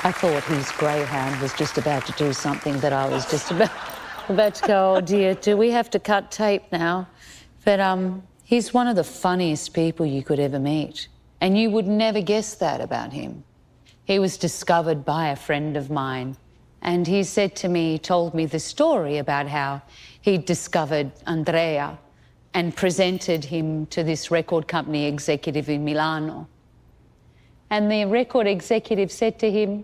I thought his greyhound was just about to do something that I was just about to go, oh dear, do we have to cut tape now? But he's one of the funniest people you could ever meet. And you would never guess that about him. He was discovered by a friend of mine. And he said to me, he told me the story about how he discovered Andrea and presented him to this record company executive in Milano. And the record executive said to him,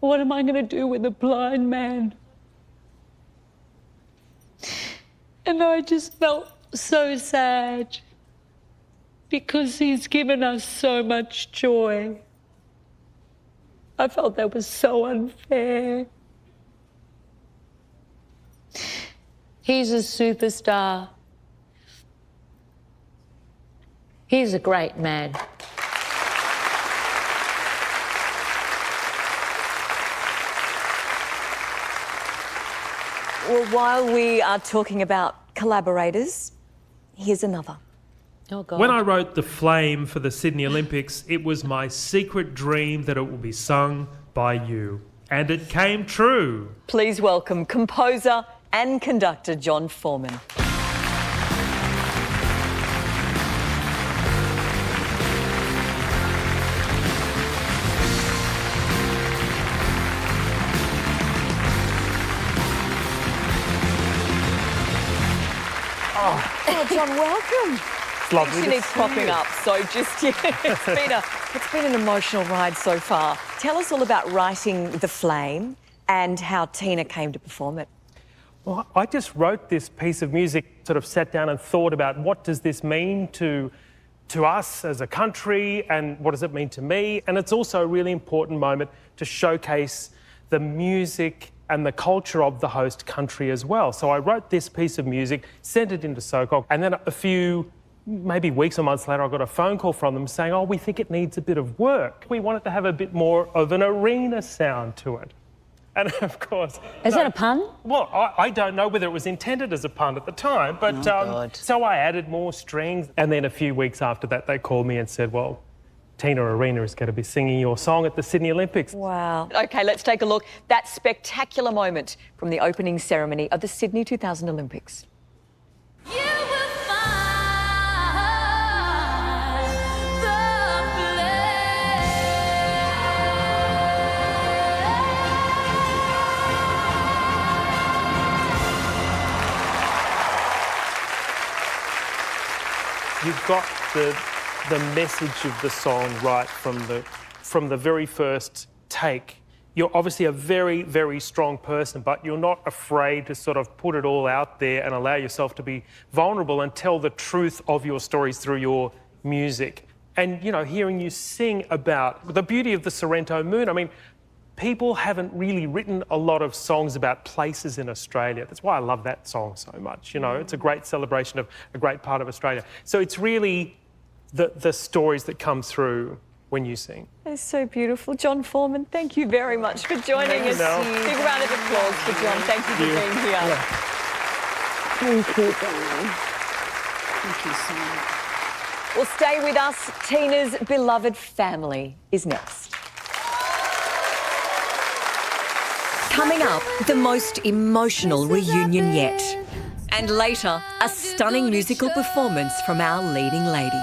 what am I going to do with a blind man? And I just felt so sad because he's given us so much joy. I felt that was so unfair. He's a superstar. He's a great man. Well, while we are talking about collaborators, here's another. Oh, God. When I wrote The Flame for the Sydney Olympics, it was my secret dream that it would be sung by you. And it came true. Please welcome composer and conductor John Foreman. Oh, John, welcome. It's lovely You to need see propping you. up, so just, it's been an emotional ride so far. Tell us all about writing The Flame and how Tina came to perform it. Well, I just wrote this piece of music, sort of sat down and thought about what does this mean to us as a country and what does it mean to me? And it's also a really important moment to showcase the music and the culture of the host country as well. So I wrote this piece of music, sent it into SOCOG, and then a few, maybe weeks or months later, I got a phone call from them saying, oh, we think it needs a bit of work. We want it to have a bit more of an arena sound to it. And of course... Is that a pun? Well, I don't know whether it was intended as a pun at the time, but so I added more strings. And then a few weeks after that, they called me and said, well, Tina Arena is going to be singing your song at the Sydney Olympics. Wow. OK, let's take a look. That spectacular moment from the opening ceremony of the Sydney 2000 Olympics. You've got the message of the song right from the very first take. You're obviously a very, very strong person, but you're not afraid to sort of put it all out there and allow yourself to be vulnerable and tell the truth of your stories through your music. And, you know, hearing you sing about the beauty of the Sorrento Moon, I mean, people haven't really written a lot of songs about places in Australia. That's why I love that song so much. You know, it's a great celebration of a great part of Australia. So it's really the stories that come through when you sing. That's so beautiful. John Foreman, thank you very much for joining us. Big round of applause for John. Thank you for being here. Thank you, darling. Thank you so much. Well, stay with us. Tina's beloved family is next. Coming up, the most emotional reunion yet. And later, a stunning musical performance from our leading lady.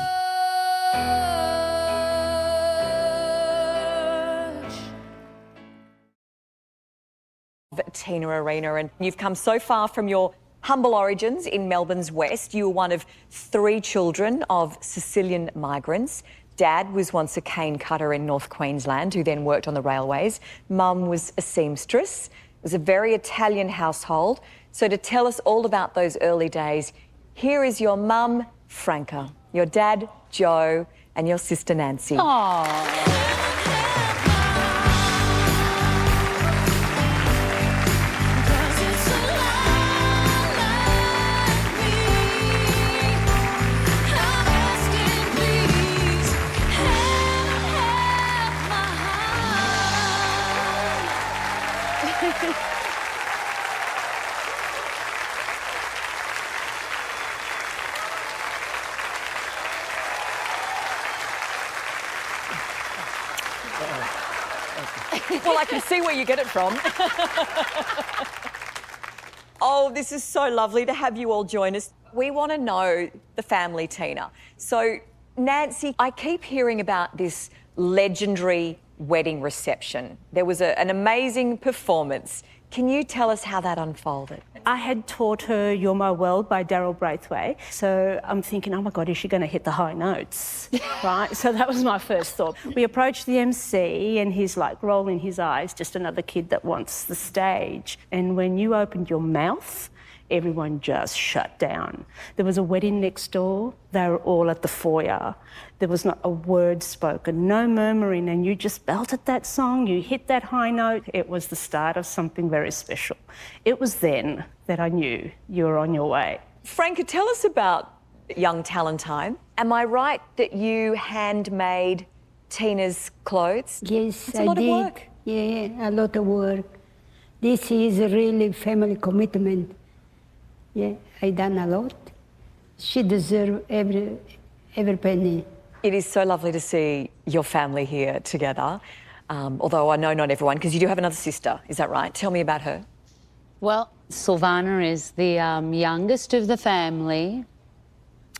Tina Arena, and you've come so far from your humble origins in Melbourne's west. You were one of 3 children of Sicilian migrants. Dad was once a cane cutter in North Queensland, who then worked on the railways. Mum was a seamstress. It was a very Italian household. So to tell us all about those early days, here is your mum, Franca, your dad, Joe, and your sister, Nancy. Aww. Well, I can see where you get it from. Oh, this is so lovely to have you all join us. We want to know the family, Tina. So, Nancy, I keep hearing about this legendary wedding reception. There was an amazing performance. Can you tell us how that unfolded? I had taught her You're My World by Daryl Braithwaite. So I'm thinking, oh my God, is she going to hit the high notes? Right? So that was my first thought. We approached the MC and he's like rolling his eyes, just another kid that wants the stage. And when you opened your mouth, everyone just shut down. There was a wedding next door. They were all at the foyer. There was not a word spoken, no murmuring, and you just belted that song, you hit that high note. It was the start of something very special. It was then that I knew you were on your way. Franca, tell us about Young Talent Time. Am I right that you handmade Tina's clothes? Yes, It's a lot of work. Yeah, a lot of work. This is a really family commitment. Yeah, I done a lot. She deserves every penny. It is so lovely to see your family here together, although I know not everyone, because you do have another sister, is that right? Tell me about her. Well, Silvana is the youngest of the family.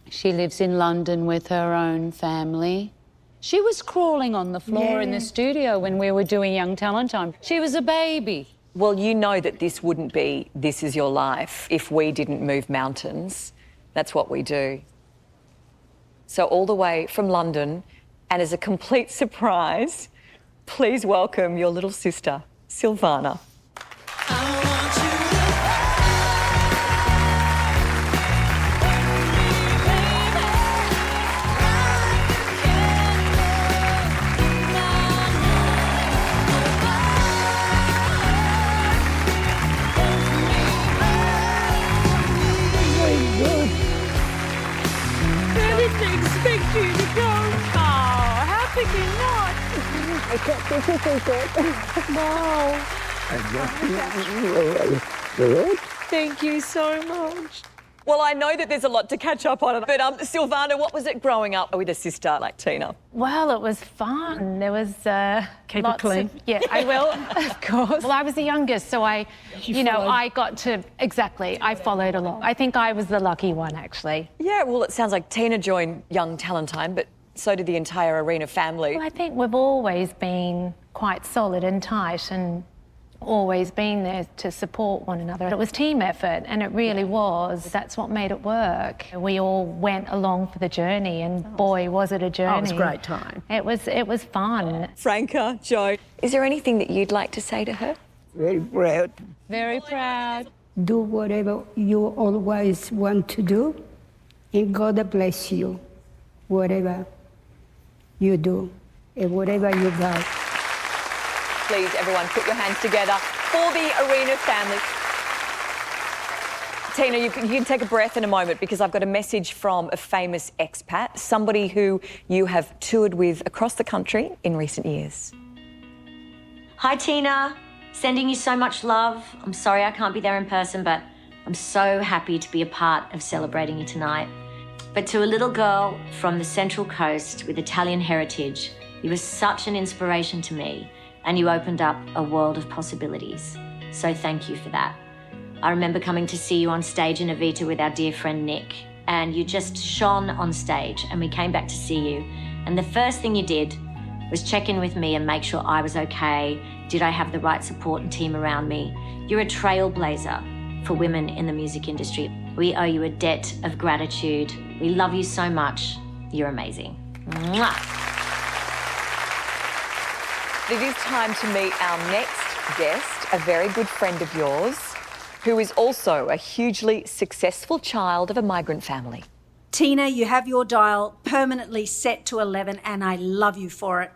She lives in London with her own family. She was crawling on the floor in the studio when we were doing Young Talent Time. She was a baby. Well, you know that this wouldn't be This Is Your Life if we didn't move mountains. That's what we do. So all the way from London, and as a complete surprise, please welcome your little sister, Silvana. Thank you so much. Well, I know that there's a lot to catch up on, but Silvana, what was it growing up with a sister like Tina? Well, it was fun. There was Keep lots it clean. of... Yeah, I will, of course. Well, I was the youngest, so I got to... Exactly, I followed along. I think I was the lucky one, actually. Yeah, well, it sounds like Tina joined Young Talent Time, but so did the entire ARIA family. Well, I think we've always been quite solid and tight and always been there to support one another. It was team effort, and it really was. That's what made it work. We all went along for the journey, and boy, was it a journey. Oh, it was a great time. It was fun. Franca, Joe, is there anything that you'd like to say to her? Very proud. Very proud. Do whatever you always want to do, and God bless you, whatever you do, and whatever you got. Please, everyone, put your hands together for the ARIA family. Tina, you can take a breath in a moment because I've got a message from a famous expat, somebody who you have toured with across the country in recent years. Hi, Tina. Sending you so much love. I'm sorry I can't be there in person, but I'm so happy to be a part of celebrating you tonight. But to a little girl from the Central Coast with Italian heritage, you were such an inspiration to me, and you opened up a world of possibilities. So thank you for that. I remember coming to see you on stage in Evita with our dear friend Nick, and you just shone on stage, and we came back to see you. And the first thing you did was check in with me and make sure I was okay. Did I have the right support and team around me? You're a trailblazer for women in the music industry. We owe you a debt of gratitude. We love you so much. You're amazing. Mwah. It is time to meet our next guest, a very good friend of yours, who is also a hugely successful child of a migrant family. Tina, you have your dial permanently set to 11 and I love you for it.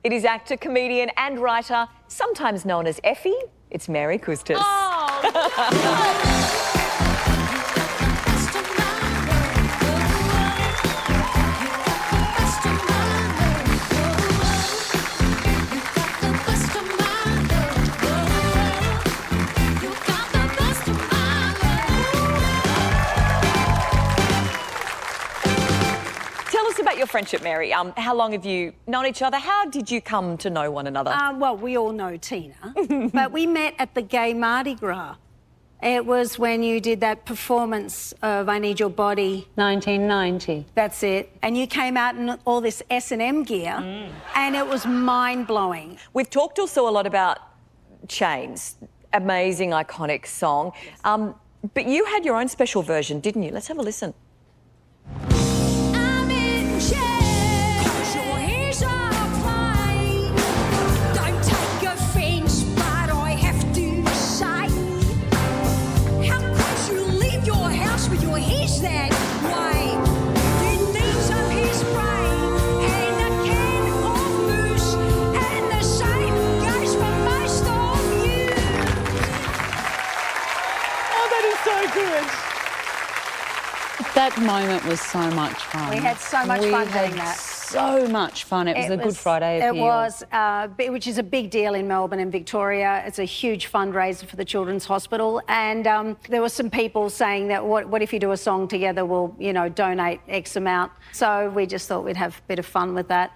It is actor, comedian and writer, sometimes known as Effie. It's Mary Coustas. Tell us about your friendship, Mary. How long have you known each other? How did you come to know one another? Well, we all know Tina, but we met at the Gay Mardi Gras. It was when you did that performance of I Need Your Body. 1990. That's it. And you came out in all this S&M gear, and it was mind-blowing. We've talked also a lot about Chains, amazing, iconic song. But you had your own special version, didn't you? Let's have a listen. I'm in chains, your ears are flying. Don't take offence, but I have to say, how could you leave your house with your hair's that way? You need some hairspray and a can of mousse, and the same goes for most of you. Oh, that is so good. That moment was so much fun. We had so much fun doing that. So much fun. It was a Good Friday appeal. It was, which is a big deal in Melbourne and Victoria. It's a huge fundraiser for the Children's Hospital. And there were some people saying that, what if you do a song together, we'll, donate X amount. So we just thought we'd have a bit of fun with that.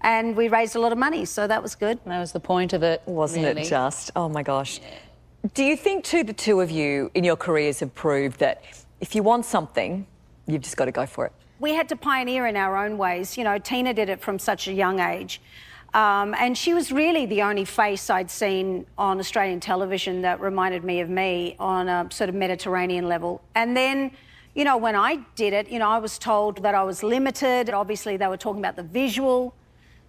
And we raised a lot of money, so that was good. That was the point of it. Wasn't really. it just? Oh, my gosh. Yeah. Do you think, too, the two of you in your careers have proved that if you want something, you've just got to go for it? We had to pioneer in our own ways. Tina did it from such a young age. And she was really the only face I'd seen on Australian television that reminded me of me on a sort of Mediterranean level. And then, when I did it, I was told that I was limited. Obviously, they were talking about the visual.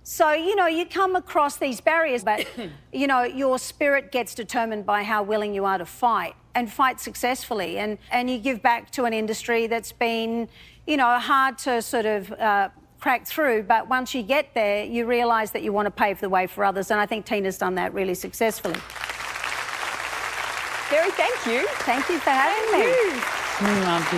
So, you come across these barriers, but, your spirit gets determined by how willing you are to fight and fight successfully. And you give back to an industry that's been, hard to sort of crack through. But once you get there, you realise that you want to pave the way for others. And I think Tina's done that really successfully. Mary, thank you. Thank you for having me. Love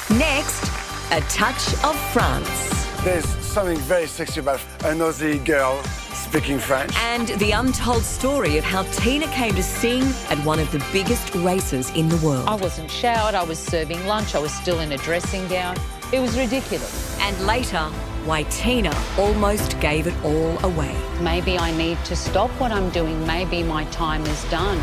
you. Next, a touch of France. There's something very sexy about an Aussie girl speaking French. And the untold story of how Tina came to sing at one of the biggest races in the world. I wasn't showered, I was serving lunch, I was still in a dressing gown. It was ridiculous. And later, why Tina almost gave it all away. Maybe I need to stop what I'm doing. Maybe my time is done.